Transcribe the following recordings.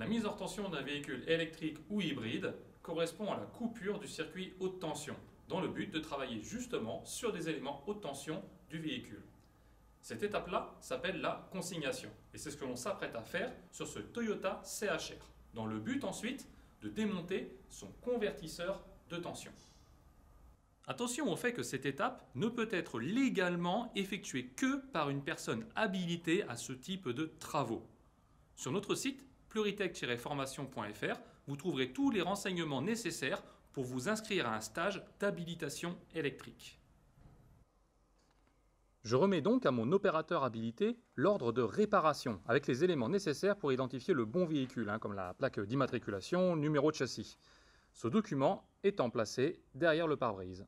La mise hors tension d'un véhicule électrique ou hybride correspond à la coupure du circuit haute tension, dans le but de travailler justement sur des éléments haute tension du véhicule. Cette étape-là s'appelle la consignation, et c'est ce que l'on s'apprête à faire sur ce Toyota CHR, dans le but ensuite de démonter son convertisseur de tension. Attention au fait que cette étape ne peut être légalement effectuée que par une personne habilitée à ce type de travaux. Sur notre site pluritech-formation.fr, vous trouverez tous les renseignements nécessaires pour vous inscrire à un stage d'habilitation électrique. Je remets donc à mon opérateur habilité l'ordre de réparation avec les éléments nécessaires pour identifier le bon véhicule, comme la plaque d'immatriculation, numéro de châssis. Ce document étant placé derrière le pare-brise.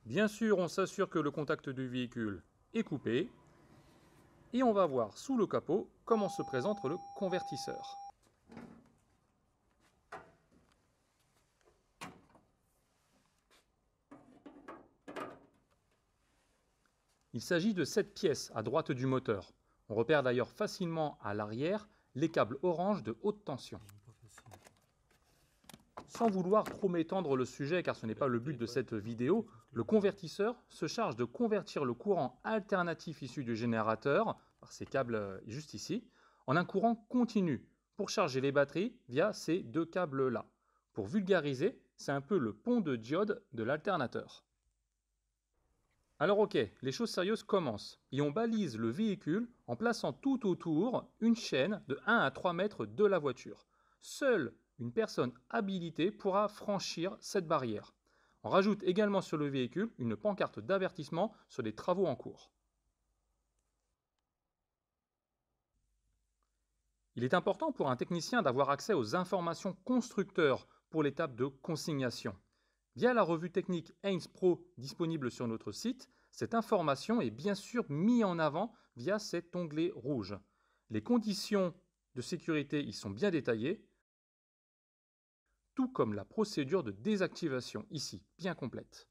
Bien sûr, on s'assure que le contact du véhicule est coupé et on va voir sous le capot comment se présente le convertisseur. Il s'agit de cette pièce à droite du moteur. On repère d'ailleurs facilement à l'arrière les câbles orange de haute tension. Sans vouloir trop m'étendre le sujet, car ce n'est pas le but de cette vidéo, le convertisseur se charge de convertir le courant alternatif issu du générateur, par ces câbles juste ici, en un courant continu pour charger les batteries via ces deux câbles-là. Pour vulgariser, c'est un peu le pont de diode de l'alternateur. Alors ok, les choses sérieuses commencent, et on balise le véhicule en plaçant tout autour une chaîne de 1 à 3 mètres de la voiture. Seule une personne habilitée pourra franchir cette barrière. On rajoute également sur le véhicule une pancarte d'avertissement sur les travaux en cours. Il est important pour un technicien d'avoir accès aux informations constructeurs pour l'étape de consignation. Via la revue technique Haynes Pro disponible sur notre site, cette information est bien sûr mise en avant via cet onglet rouge. Les conditions de sécurité y sont bien détaillées, tout comme la procédure de désactivation ici, bien complète.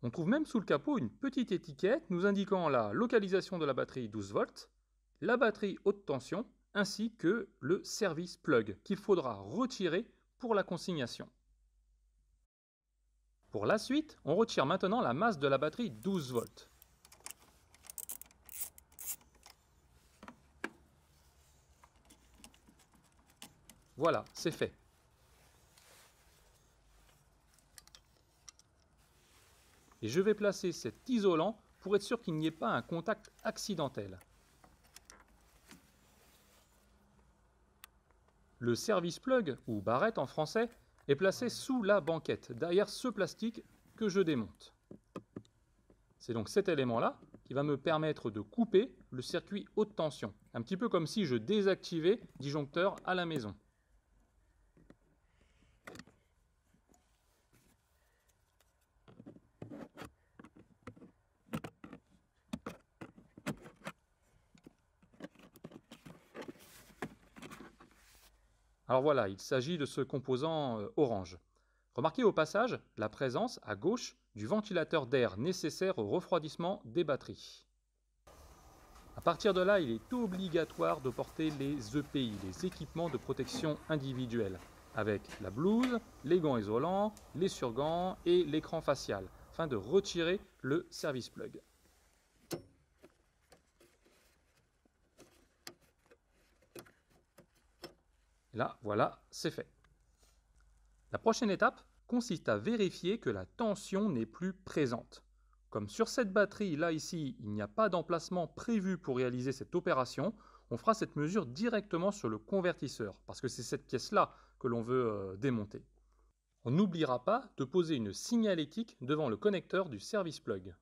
On trouve même sous le capot une petite étiquette nous indiquant la localisation de la batterie 12 volts, la batterie haute tension, ainsi que le service plug qu'il faudra retirer pour la consignation. Pour la suite, on retire maintenant la masse de la batterie 12 volts. Voilà, c'est fait. Et je vais placer cet isolant pour être sûr qu'il n'y ait pas un contact accidentel. Le service plug, ou barrette en français, est placé sous la banquette, derrière ce plastique que je démonte. C'est donc cet élément-là qui va me permettre de couper le circuit haute tension, un petit peu comme si je désactivais le disjoncteur à la maison. Alors voilà, il s'agit de ce composant orange. Remarquez au passage la présence à gauche du ventilateur d'air nécessaire au refroidissement des batteries. À partir de là, il est obligatoire de porter les EPI, les équipements de protection individuelle, avec la blouse, les gants isolants, les surgants et l'écran facial, afin de retirer le service plug. Là, voilà, c'est fait. La prochaine étape consiste à vérifier que la tension n'est plus présente. Comme sur cette batterie, là ici, il n'y a pas d'emplacement prévu pour réaliser cette opération, on fera cette mesure directement sur le convertisseur, parce que c'est cette pièce-là que l'on veut démonter. On n'oubliera pas de poser une signalétique devant le connecteur du service plug.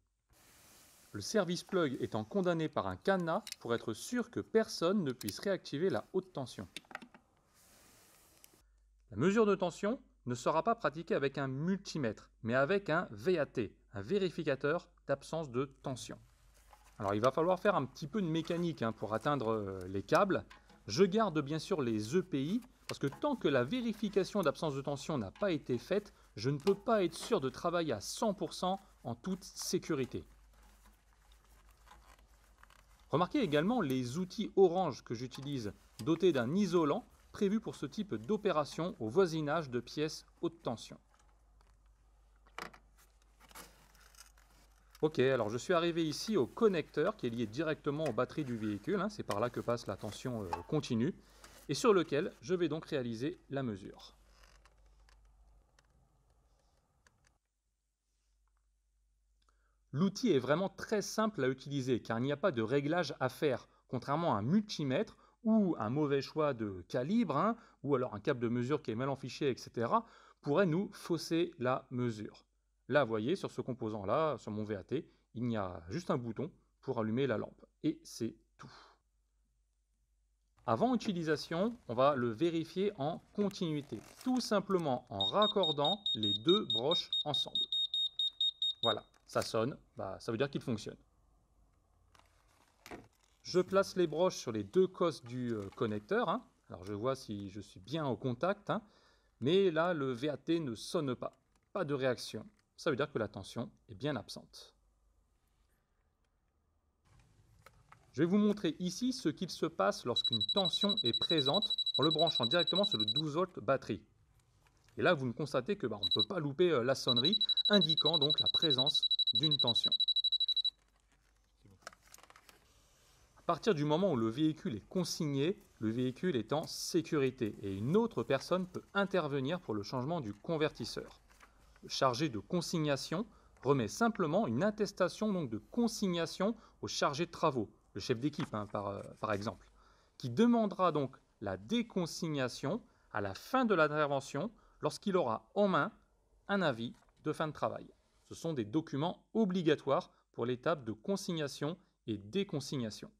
Le service plug étant condamné par un cadenas pour être sûr que personne ne puisse réactiver la haute tension. La mesure de tension ne sera pas pratiquée avec un multimètre, mais avec un VAT, un vérificateur d'absence de tension. Alors il va falloir faire un petit peu de mécanique pour atteindre les câbles. Je garde bien sûr les EPI, parce que tant que la vérification d'absence de tension n'a pas été faite, je ne peux pas être sûr de travailler à 100% en toute sécurité. Remarquez également les outils Orange que j'utilise, dotés d'un isolant prévu pour ce type d'opération au voisinage de pièces haute tension. Ok, alors je suis arrivé ici au connecteur qui est lié directement aux batteries du véhicule, hein, c'est par là que passe la tension continue, et sur lequel je vais donc réaliser la mesure. L'outil est vraiment très simple à utiliser car il n'y a pas de réglage à faire, contrairement à un multimètre ou un mauvais choix de calibre, hein, ou alors un câble de mesure qui est mal en fichier, etc., pourrait nous fausser la mesure. Là, vous voyez, sur ce composant-là, sur mon VAT, il y a juste un bouton pour allumer la lampe. Et c'est tout. Avant utilisation, on va le vérifier en continuité, tout simplement en raccordant les deux broches ensemble. Voilà, ça sonne, ça veut dire qu'il fonctionne. Je place les broches sur les deux cosses du connecteur, hein. Alors je vois si je suis bien au contact, hein. Mais là le VAT ne sonne pas, pas de réaction. Ça veut dire que la tension est bien absente. Je vais vous montrer ici ce qu'il se passe lorsqu'une tension est présente en le branchant directement sur le 12 volts batterie. Et là, vous constatez que on ne peut pas louper la sonnerie, indiquant donc la présence d'une tension. À partir du moment où le véhicule est consigné, le véhicule est en sécurité et une autre personne peut intervenir pour le changement du convertisseur. Le chargé de consignation remet simplement une attestation donc, de consignation au chargé de travaux, le chef d'équipe par exemple, qui demandera donc la déconsignation à la fin de l'intervention lorsqu'il aura en main un avis de fin de travail. Ce sont des documents obligatoires pour l'étape de consignation et déconsignation.